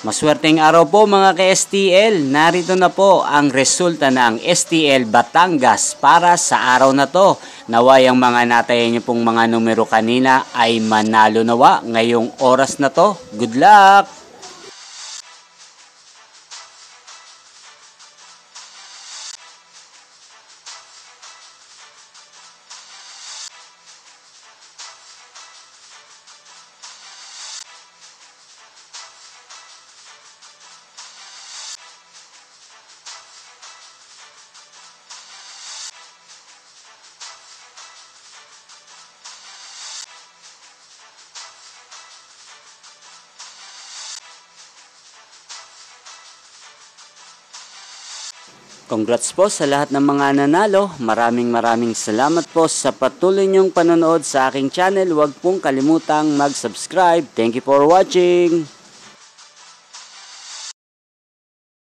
Maswerteng araw po mga ka-STL. Narito na po ang resulta ng STL Batangas para sa araw na to. Naway ang mga natayan niyo pong mga numero kanina ay manalo nawa ngayong oras na to. Good luck! Congrats po sa lahat ng mga nanalo. Maraming salamat po sa patuloy niyong panonood sa aking channel. Huwag pong kalimutang mag-subscribe. Thank you for watching.